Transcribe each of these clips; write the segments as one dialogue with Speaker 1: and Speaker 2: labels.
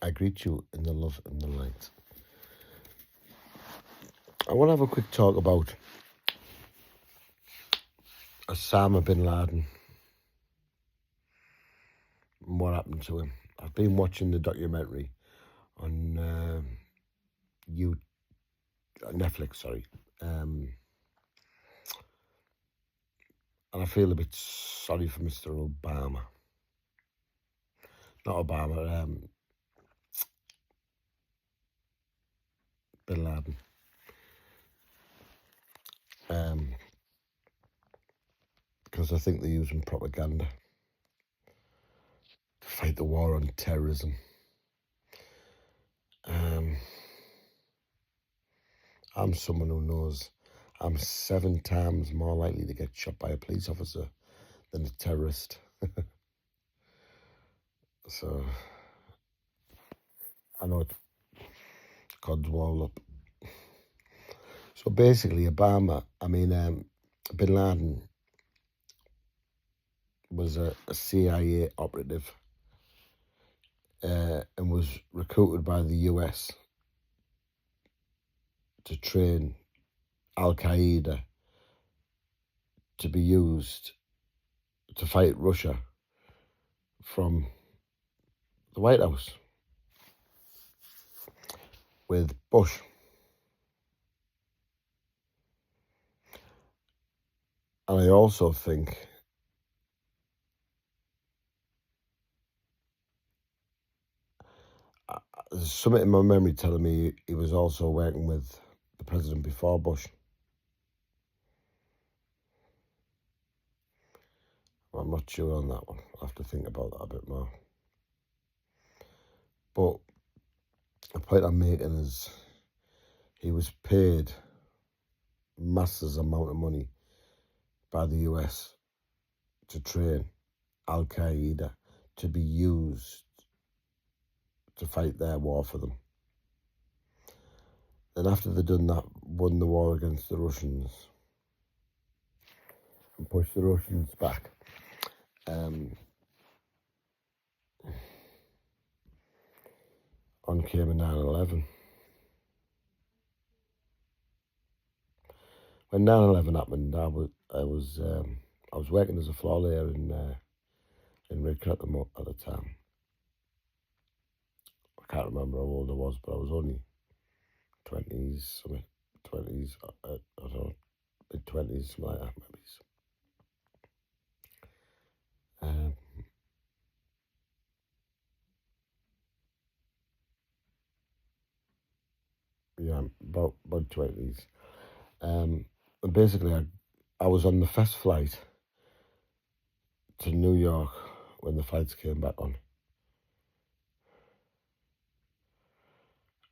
Speaker 1: I greet you in the love and the light. I want to have a quick talk about Osama bin Laden and what happened to him. I've been watching the documentary on Netflix, and I feel a bit sorry for Mr. Obama. Not Obama, bin Laden. Because I think they're using propaganda to fight the war on terrorism. I'm someone who knows I'm 7 times more likely to get shot by a police officer than a terrorist. So I know it's God's wall up. So basically, bin Laden was a CIA operative and was recruited by the US to train Al-Qaeda to be used to fight Russia from the White House with Bush. And I also think there's something in my memory telling me he was also working with the president before Bush. I'm not sure on that one. I'll have to think about that a bit more. But the point I'm making is he was paid massive amount of money by the US to train Al-Qaeda to be used to fight their war for them. Then after they'd done that, won the war against the Russians and pushed the Russians back. On came 9/11. When 9/11 happened, I was working as a floor layer in Redcar at the time. I can't remember how old I was, but I was only 20s, something, 20s, I don't know, mid-20s, something like that, maybe. Yeah, about 20s. And basically, I was on the first flight to New York when the flights came back on.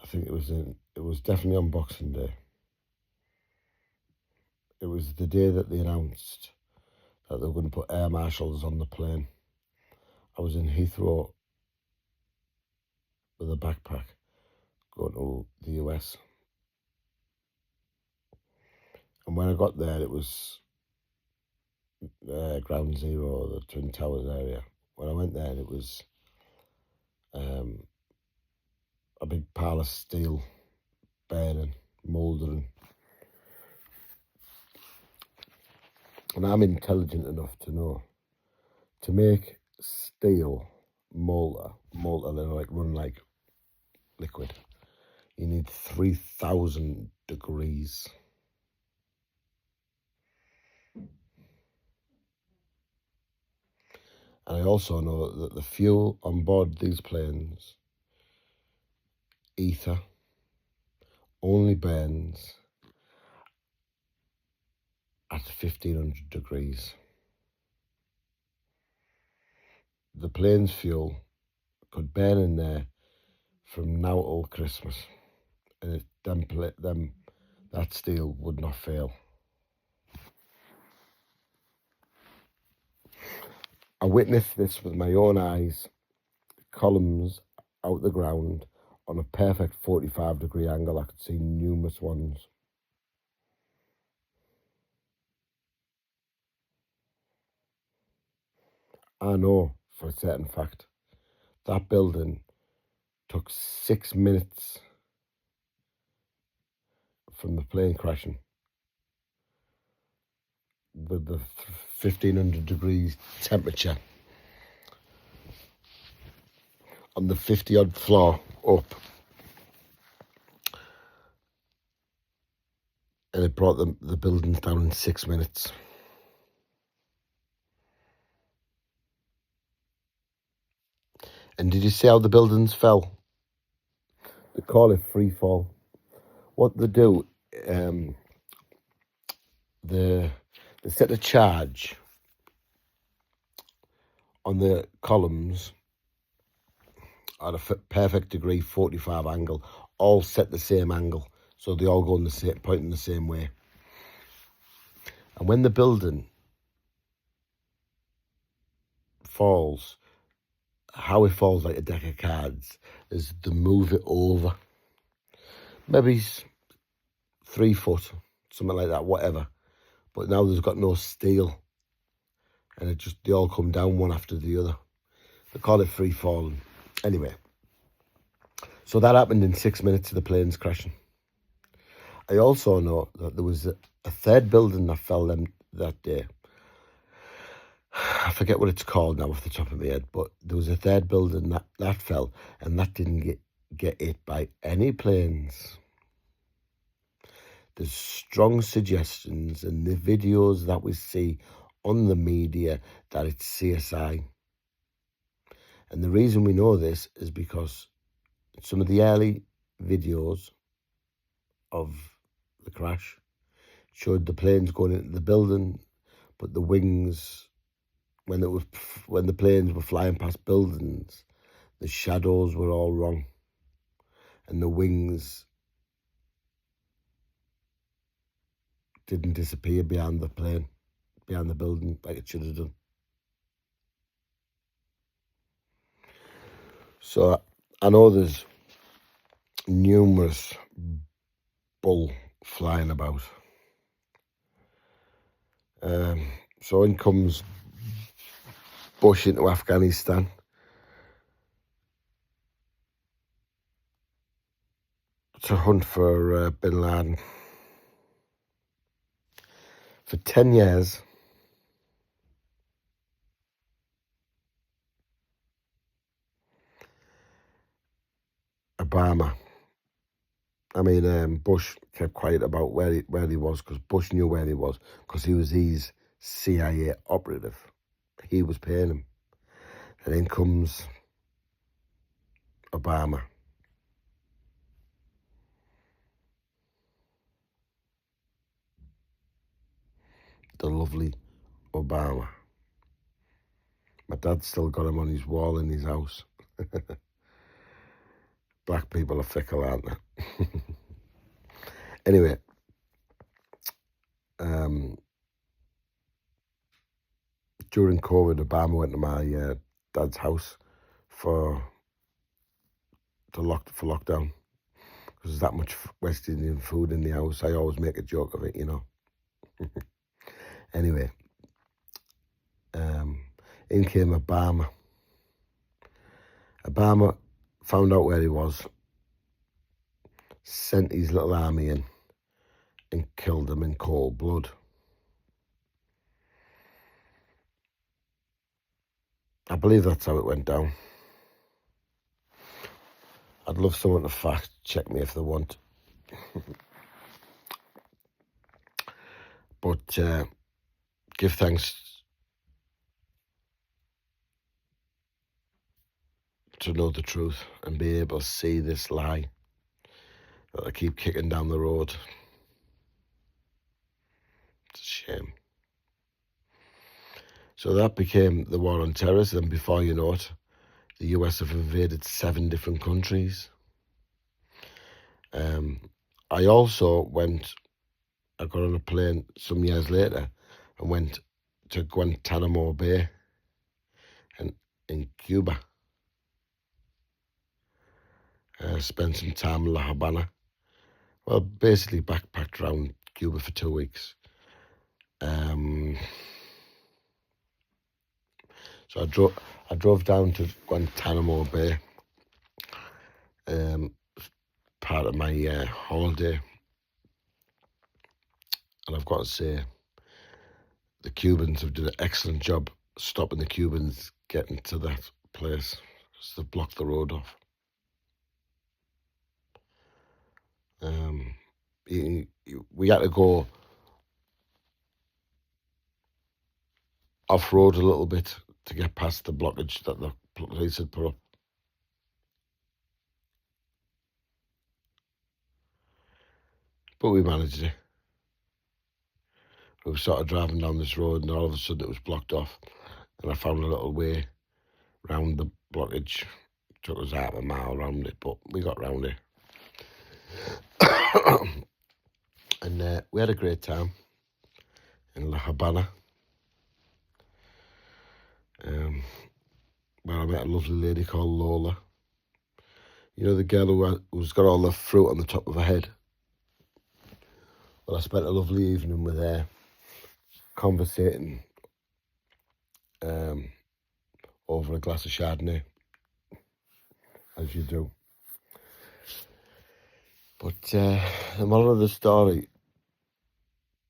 Speaker 1: I think it was definitely on Boxing Day. It was the day that they announced that they were going to put air marshals on the plane. I was in Heathrow with a backpack going to the US. And when I got there, it was Ground Zero, the Twin Towers area. When I went there, it was a big pile of steel burning, mouldering. And I'm intelligent enough to know to make steel molten, like run like liquid, you need 3,000 degrees. And I also know that the fuel on board these planes, ether, only burns at 1,500 degrees. The plane's fuel could burn in there from now till Christmas, and that steel would not fail. I witnessed this with my own eyes, columns out the ground on a perfect 45-degree angle. I could see numerous ones. I know for a certain fact that building Took 6 minutes from the plane crashing with the 1500 degrees temperature on the 50-odd floor up. And it brought the buildings down in 6 minutes. And did you see how the buildings fell? They call it free fall. What they do, they set a charge on the columns at a perfect degree 45 angle, all set the same angle, so they all go in the same, pointing the same way. And when the building falls, how it falls like a deck of cards is to move it over, maybe 3 foot, something like that, whatever. But now there's got no steel, and they all come down one after the other. They call it free falling. Anyway, so that happened in 6 minutes of the planes crashing. I also know that there was a third building that fell that day. I forget what it's called now off the top of my head, but there was a third building that fell, and that didn't get hit by any planes. There's strong suggestions in the videos that we see on the media that it's CSI. And the reason we know this is because some of the early videos of the crash showed the planes going into the building, but the wings, when the planes were flying past buildings, the shadows were all wrong, and the wings didn't disappear behind the plane, behind the building like it should have done. So I know there's numerous bull flying about. So in comes Bush into Afghanistan. To hunt for bin Laden. For 10 years, Bush kept quiet about where he was, because Bush knew where he was, because he was his CIA operative. He was paying him. And then comes Obama. The lovely Obama. My dad's still got him on his wall in his house. Black people are fickle, aren't they? Anyway, during COVID, Obama went to my dad's house for lockdown, because there's that much West Indian food in the house. I always make a joke of it, you know. Anyway, in came Obama. Obama found out where he was, sent his little army in, and killed him in cold blood. I believe that's how it went down. I'd love someone to fact check me if they want. But give thanks to know the truth and be able to see this lie that I keep kicking down the road. It's a shame. So that became the war on terrorism, and before you know it, the US have invaded 7 different countries. I also I got on a plane some years later and went to Guantanamo Bay in Cuba. Spent some time in La Habana. Well, basically backpacked around Cuba for 2 weeks. So I drove down to Guantanamo Bay, part of my holiday, and I've got to say, the Cubans have done an excellent job stopping the Cubans getting to that place because they've blocked the road off. We had to go off-road a little bit to get past the blockage that the police had put up. But we managed it. We were sort of driving down this road and all of a sudden it was blocked off. And I found a little way round the blockage. It took us half a mile round it, but we got round it. And we had a great time in La Habana, where I met a lovely lady called Lola. You know, the girl who's got all the fruit on the top of her head? Well, I spent a lovely evening with her, conversating over a glass of Chardonnay, as you do. But the moral of the story,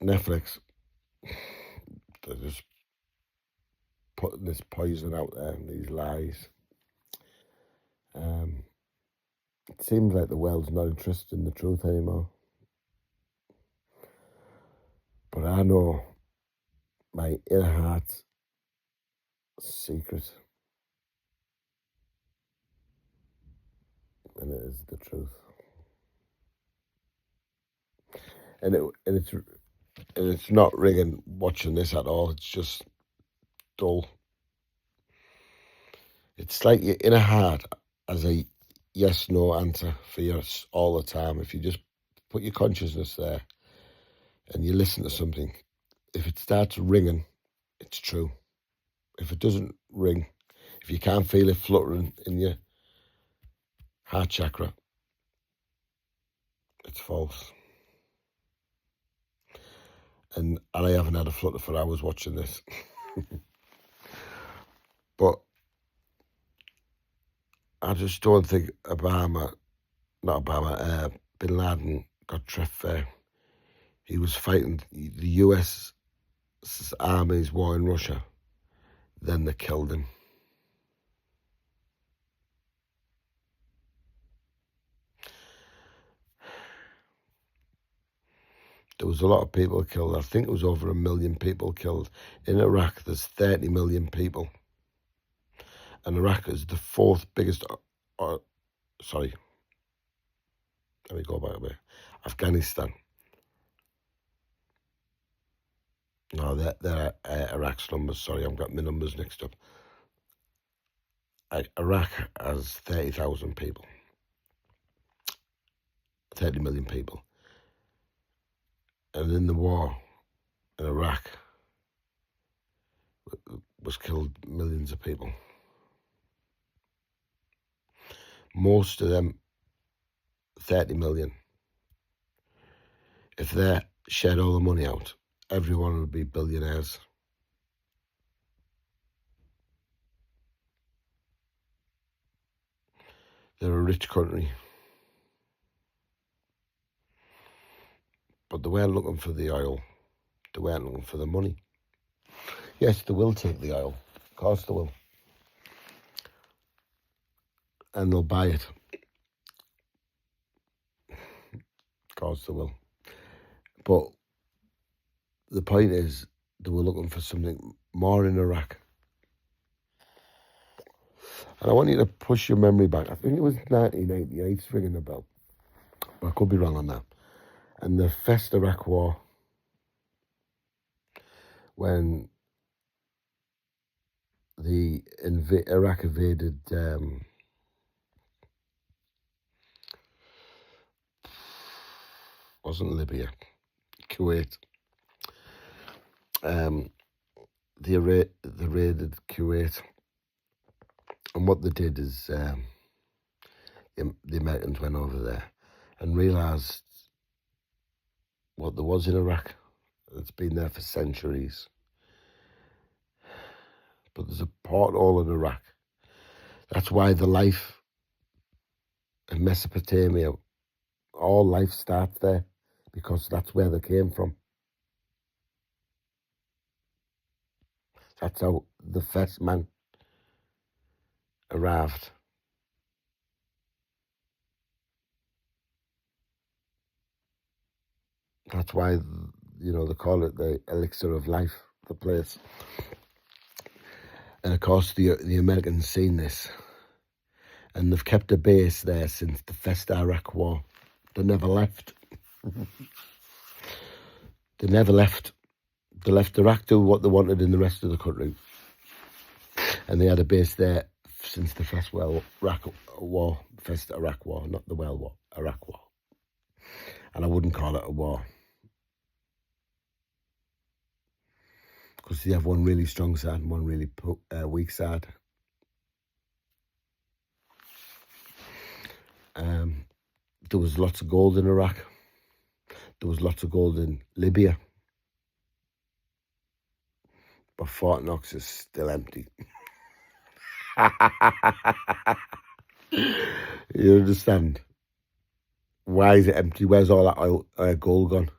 Speaker 1: Netflix, they're just putting this poison out there and these lies. It seems like the world's not interested in the truth anymore. But I know my inner heart's secret, and it is the truth. And it's not ringing watching this at all. It's just dull. It's like your inner heart as a yes/no answer for you all the time. If you just put your consciousness there and you listen to something, if it starts ringing, it's true. If it doesn't ring, if you can't feel it fluttering in your heart chakra, it's false. And I haven't had a flutter for hours watching this. But I just don't think Bin Laden got tripped fair. He was fighting the US Army's war in Russia. Then they killed him. There was a lot of people killed. I think it was over 1 million people killed. In Iraq, there's 30 million people. And Iraq is the fourth biggest, sorry, let me go back a bit. Afghanistan. No, they're Iraq's numbers. Sorry, I've got my numbers mixed up. Iraq has 30,000 people. 30 million people. And in the war in Iraq was killed millions of people. Most of them, 30 million, if they shared all the money out, everyone would be billionaires. They're a rich country. But they weren't looking for the oil. They weren't looking for the money. Yes, they will take the oil. Of course they will. And they'll buy it. Of course they will. But the point is, they were looking for something more in Iraq. And I want you to push your memory back. I think it was 1988, ringing a bell. But I could be wrong on that. And the first Iraq War, when the Iraq invaded wasn't Libya, Kuwait. They raided Kuwait, and what they did is the Americans went over there and realised what there was in Iraq. It's been there for centuries. But there's a porthole in Iraq. That's why the life in Mesopotamia All life starts there because that's where they came from. That's how the first man arrived. That's why, they call it the elixir of life, the place. And of course, the Americans seen this, and they've kept a base there since the first Iraq War. They never left. They never left. They left Iraq to what they wanted in the rest of the country. And they had a base there since the first Iraq War, first Iraq War, not the World War, Iraq War. And I wouldn't call it a war, because you have one really strong side and one really weak side. There was lots of gold in Iraq. There was lots of gold in Libya. But Fort Knox is still empty. You understand? Why is it empty? Where's all that gold gone?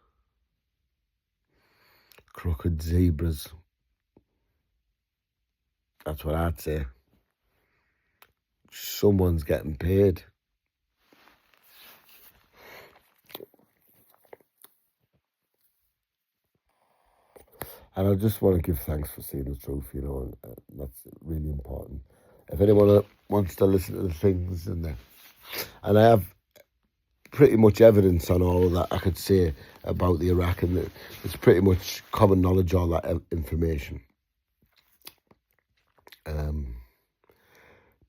Speaker 1: Crooked zebras. That's what I'd say. Someone's getting paid. And I just want to give thanks for seeing the truth, and that's really important. If anyone wants to listen to the things and I have pretty much evidence on all of that I could say about the Iraq, and it's pretty much common knowledge, all that information.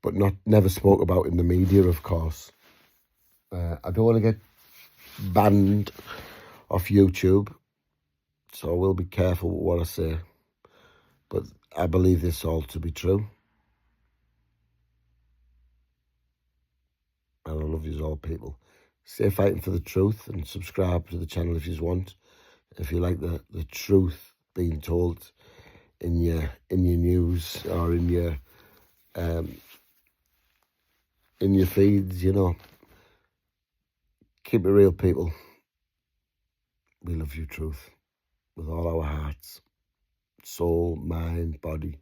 Speaker 1: But never spoke about in the media, of course. I don't want to get banned off YouTube, so I will be careful with what I say. But I believe this all to be true. And I love you all, people. Stay fighting for the truth, and subscribe to the channel if you want. If you like the truth being told in your news or in your feeds, keep it real, people. We love you, truth, with all our hearts, soul, mind, body.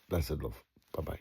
Speaker 1: Blessed love. Bye-bye.